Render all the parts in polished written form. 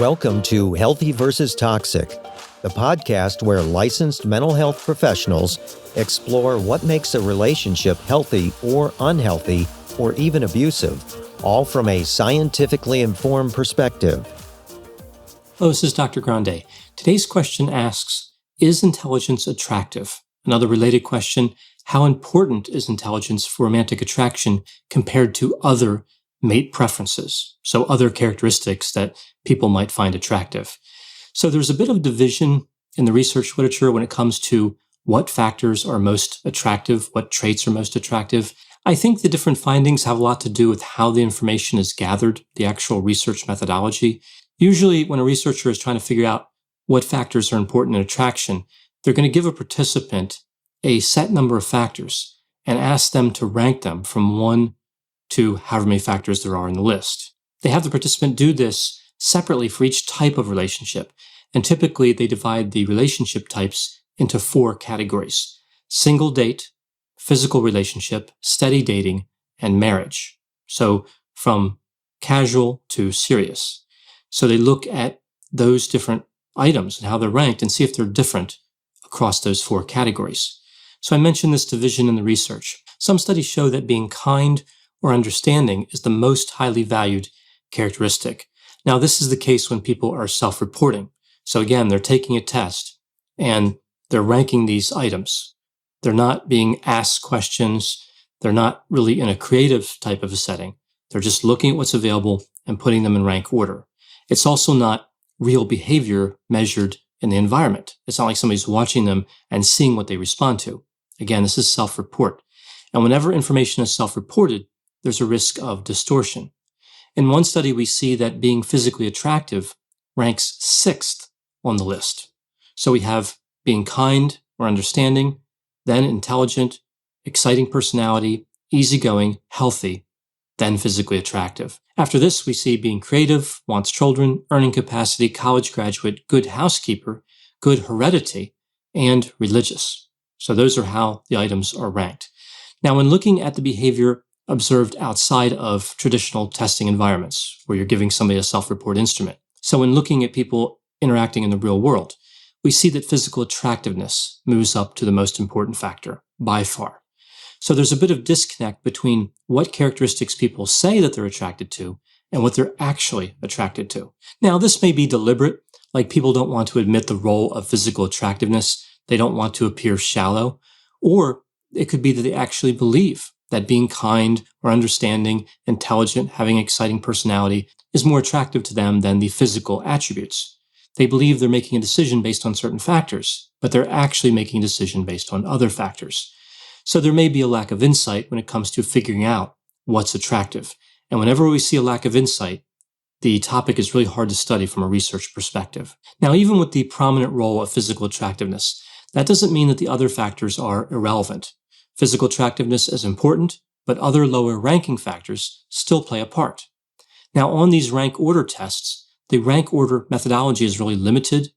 Welcome to Healthy versus Toxic, the podcast where licensed mental health professionals explore what makes a relationship healthy or unhealthy or even abusive, all from a scientifically informed perspective. Hello, this is Dr. Grande. Today's question asks, is intelligence attractive? Another related question, how important is intelligence for romantic attraction compared to other mate preferences? So other characteristics that people might find attractive. So there's a bit of division in the research literature when it comes to what factors are most attractive, what traits are most attractive. I think the different findings have a lot to do with how the information is gathered, the actual research methodology. Usually when a researcher is trying to figure out what factors are important in attraction, they're going to give a participant a set number of factors and ask them to rank them from 1 to however many factors there are in the list. They have the participant do this separately for each type of relationship, and typically they divide the relationship types into 4 categories: single date, physical relationship, steady dating, and marriage. So from casual to serious. So they look at those different items and how they're ranked and see if they're different across those 4 categories. So I mentioned this division in the research. Some studies show that being kind or understanding is the most highly valued characteristic. Now, this is the case when people are self-reporting. So again, they're taking a test and they're ranking these items. They're not being asked questions. They're not really in a creative type of a setting. They're just looking at what's available and putting them in rank order. It's also not real behavior measured in the environment. It's not like somebody's watching them and seeing what they respond to. Again, this is self-report. And whenever information is self-reported, there's a risk of distortion. In one study, we see that being physically attractive ranks 6th on the list. So we have being kind or understanding, then intelligent, exciting personality, easygoing, healthy, then physically attractive. After this, we see being creative, wants children, earning capacity, college graduate, good housekeeper, good heredity, and religious. So those are how the items are ranked. Now, when looking at the behavior observed outside of traditional testing environments, where you're giving somebody a self-report instrument. So when looking at people interacting in the real world, we see that physical attractiveness moves up to the most important factor by far. So there's a bit of disconnect between what characteristics people say that they're attracted to and what they're actually attracted to. Now, this may be deliberate, like people don't want to admit the role of physical attractiveness. They don't want to appear shallow, or it could be that they actually believe that being kind or understanding, intelligent, having an exciting personality is more attractive to them than the physical attributes. They believe they're making a decision based on certain factors, but they're actually making a decision based on other factors. So there may be a lack of insight when it comes to figuring out what's attractive. And whenever we see a lack of insight, the topic is really hard to study from a research perspective. Now, even with the prominent role of physical attractiveness, that doesn't mean that the other factors are irrelevant. Physical attractiveness is important, but other lower ranking factors still play a part. Now, on these rank order tests, the rank order methodology is really limited.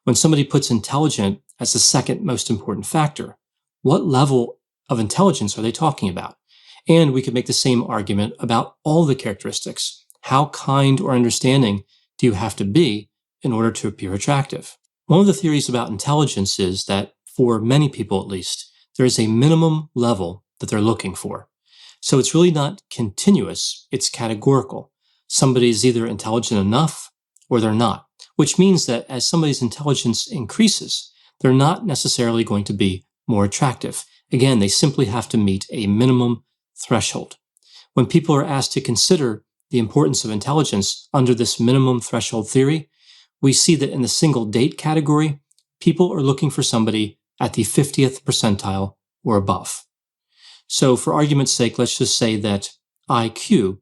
When somebody puts intelligent as the second most important factor, what level of intelligence are they talking about? And we could make the same argument about all the characteristics. How kind or understanding do you have to be in order to appear attractive? One of the theories about intelligence is that, for many people at least, there is a minimum level that they're looking for. So it's really not continuous, it's categorical. Somebody is either intelligent enough or they're not, which means that as somebody's intelligence increases, they're not necessarily going to be more attractive. Again, they simply have to meet a minimum threshold. When people are asked to consider the importance of intelligence under this minimum threshold theory, we see that in the single date category, people are looking for somebody at the 50th percentile or above. So for argument's sake, let's just say that IQ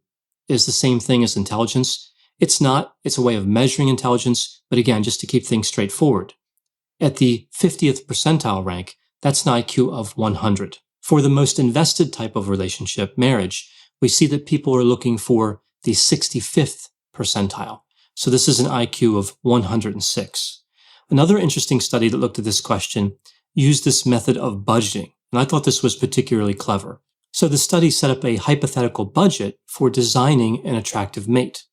is the same thing as intelligence. It's not, it's a way of measuring intelligence, but again, just to keep things straightforward. At the 50th percentile rank, that's an IQ of 100. For the most invested type of relationship, marriage, we see that people are looking for the 65th percentile. So this is an IQ of 106. Another interesting study that looked at this question used this method of budgeting, and I thought this was particularly clever. So the study set up a hypothetical budget for designing an attractive mate.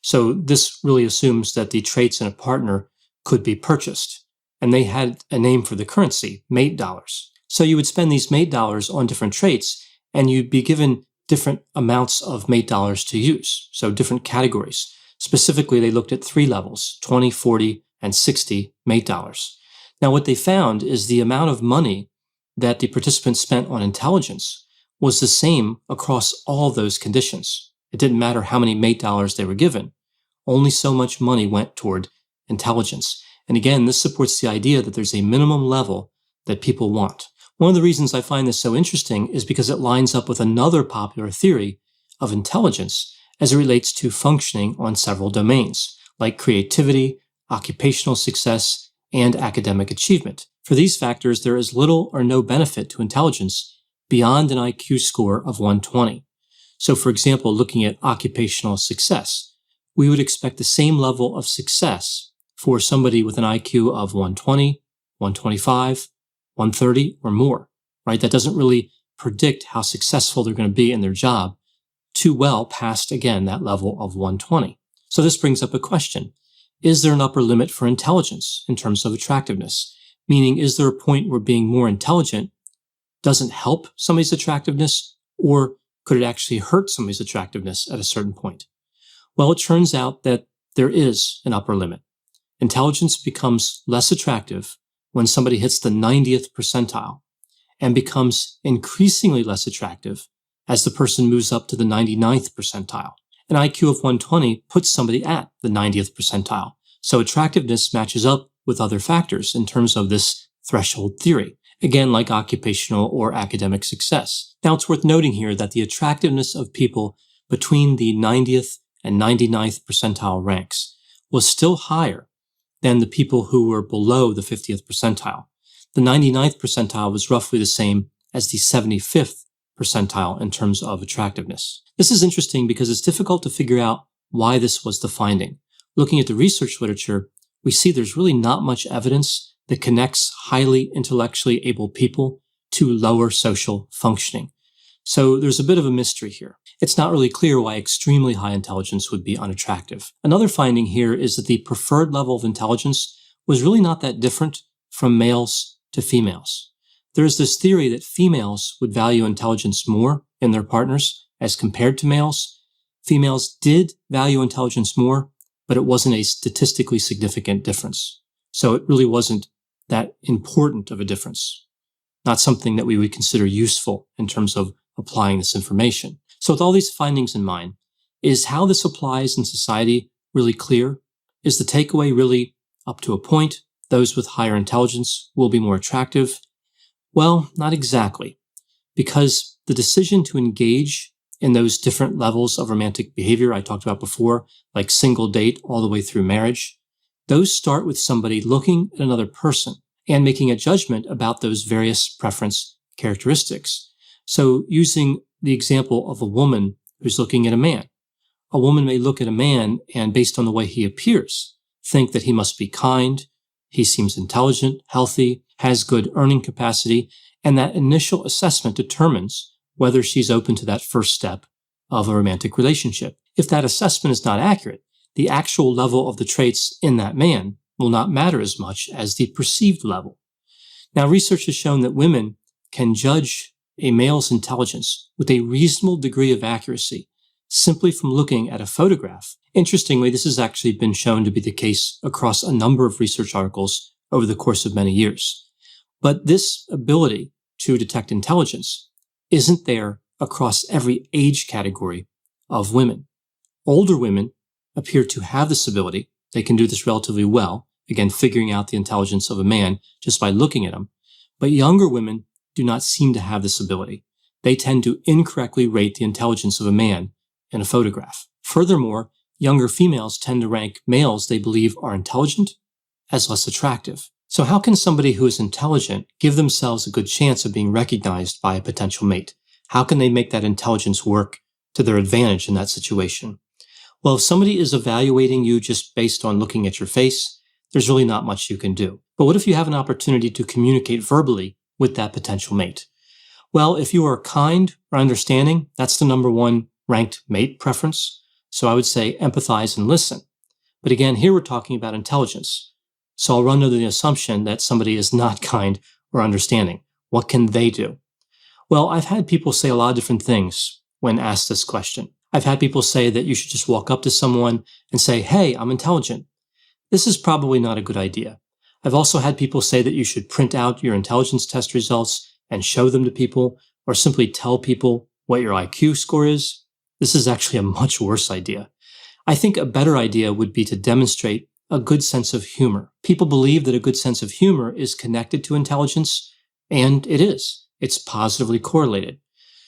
So this really assumes that the traits in a partner could be purchased. And they had a name for the currency, mate dollars. So you would spend these mate dollars on different traits, and you'd be given different amounts of mate dollars to use, so different categories. Specifically, they looked at 3 levels, 20, 40, and 60 mate dollars. Now, what they found is the amount of money that the participants spent on intelligence was the same across all those conditions. It didn't matter how many mate dollars they were given. Only so much money went toward intelligence. And again, this supports the idea that there's a minimum level that people want. One of the reasons I find this so interesting is because it lines up with another popular theory of intelligence as it relates to functioning on several domains, like creativity, occupational success, and academic achievement. For these factors, there is little or no benefit to intelligence beyond an IQ score of 120. So, for example, looking at occupational success, we would expect the same level of success for somebody with an IQ of 120, 125, 130 or more, right? That doesn't really predict how successful they're going to be in their job too well past, again, that level of 120. So this brings up a question. Is there an upper limit for intelligence in terms of attractiveness? Meaning, is there a point where being more intelligent doesn't help somebody's attractiveness, or could it actually hurt somebody's attractiveness at a certain point? Well, it turns out that there is an upper limit. Intelligence becomes less attractive when somebody hits the 90th percentile and becomes increasingly less attractive as the person moves up to the 99th percentile. An IQ of 120 puts somebody at the 90th percentile. So attractiveness matches up with other factors in terms of this threshold theory. Again, like occupational or academic success. Now, it's worth noting here that the attractiveness of people between the 90th and 99th percentile ranks was still higher than the people who were below the 50th percentile. The 99th percentile was roughly the same as the 75th percentile in terms of attractiveness. This is interesting because it's difficult to figure out why this was the finding. Looking at the research literature, we see there's really not much evidence that connects highly intellectually able people to lower social functioning. So there's a bit of a mystery here. It's not really clear why extremely high intelligence would be unattractive. Another finding here is that the preferred level of intelligence was really not that different from males to females. There's this theory that females would value intelligence more in their partners as compared to males. Females did value intelligence more, but it wasn't a statistically significant difference. So it really wasn't that important of a difference. Not something that we would consider useful in terms of applying this information. So with all these findings in mind, is how this applies in society really clear? Is the takeaway really up to a point? Those with higher intelligence will be more attractive? Well, not exactly, because the decision to engage in those different levels of romantic behavior I talked about before, like single date all the way through marriage, those start with somebody looking at another person and making a judgment about those various preference characteristics. So using the example of a woman who's looking at a man, a woman may look at a man and based on the way he appears, think that he must be kind, he seems intelligent, healthy, has good earning capacity, and that initial assessment determines whether she's open to that first step of a romantic relationship. If that assessment is not accurate, the actual level of the traits in that man will not matter as much as the perceived level. Now, research has shown that women can judge a male's intelligence with a reasonable degree of accuracy simply from looking at a photograph. Interestingly, this has actually been shown to be the case across a number of research articles over the course of many years. But this ability to detect intelligence isn't there across every age category of women. Older women appear to have this ability. They can do this relatively well, again, figuring out the intelligence of a man just by looking at him. But younger women do not seem to have this ability. They tend to incorrectly rate the intelligence of a man in a photograph. Furthermore, younger females tend to rank males they believe are intelligent as less attractive. So how can somebody who is intelligent give themselves a good chance of being recognized by a potential mate? How can they make that intelligence work to their advantage in that situation? Well, if somebody is evaluating you just based on looking at your face, there's really not much you can do. But what if you have an opportunity to communicate verbally with that potential mate? Well, if you are kind or understanding, that's the number one ranked mate preference. So I would say empathize and listen. But again, here we're talking about intelligence. So I'll run under the assumption that somebody is not kind or understanding. What can they do? Well, I've had people say a lot of different things when asked this question. I've had people say that you should just walk up to someone and say, "Hey, I'm intelligent." This is probably not a good idea. I've also had people say that you should print out your intelligence test results and show them to people, or simply tell people what your IQ score is. This is actually a much worse idea. I think a better idea would be to demonstrate a good sense of humor. People believe that a good sense of humor is connected to intelligence, and it is. It's positively correlated.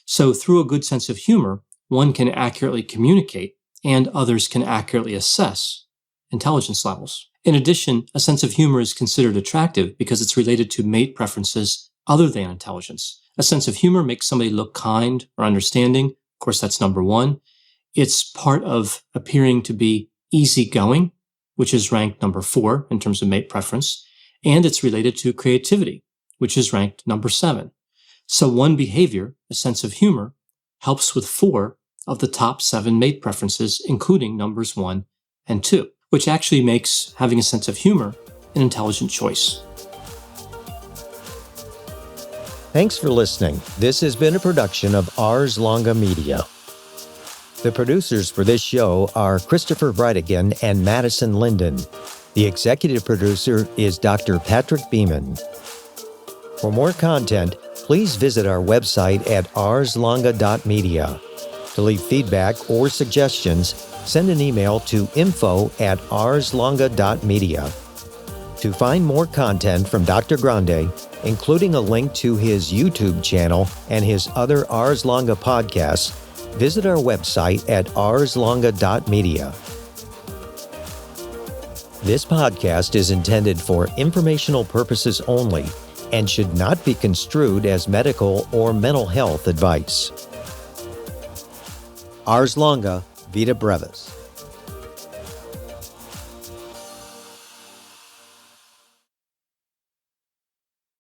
So through a good sense of humor, one can accurately communicate and others can accurately assess intelligence levels. In addition, a sense of humor is considered attractive because it's related to mate preferences other than intelligence. A sense of humor makes somebody look kind or understanding. Of course, that's number one. It's part of appearing to be easygoing, which is ranked number 4 in terms of mate preference. And it's related to creativity, which is ranked number 7. So one behavior, a sense of humor, helps with 4 of the top 7 mate preferences, including numbers 1 and 2, which actually makes having a sense of humor an intelligent choice. Thanks for listening. This has been a production of Ars Longa Media. The producers for this show are Christopher Breitigan and Madison Linden. The executive producer is Dr. Patrick Beeman. For more content, please visit our website at arslonga.media. To leave feedback or suggestions, send an email to info@arslonga.media. To find more content from Dr. Grande, including a link to his YouTube channel and his other Ars Longa podcasts, visit our website at arslonga.media. This podcast is intended for informational purposes only and should not be construed as medical or mental health advice. Ars Longa, Vita Brevis.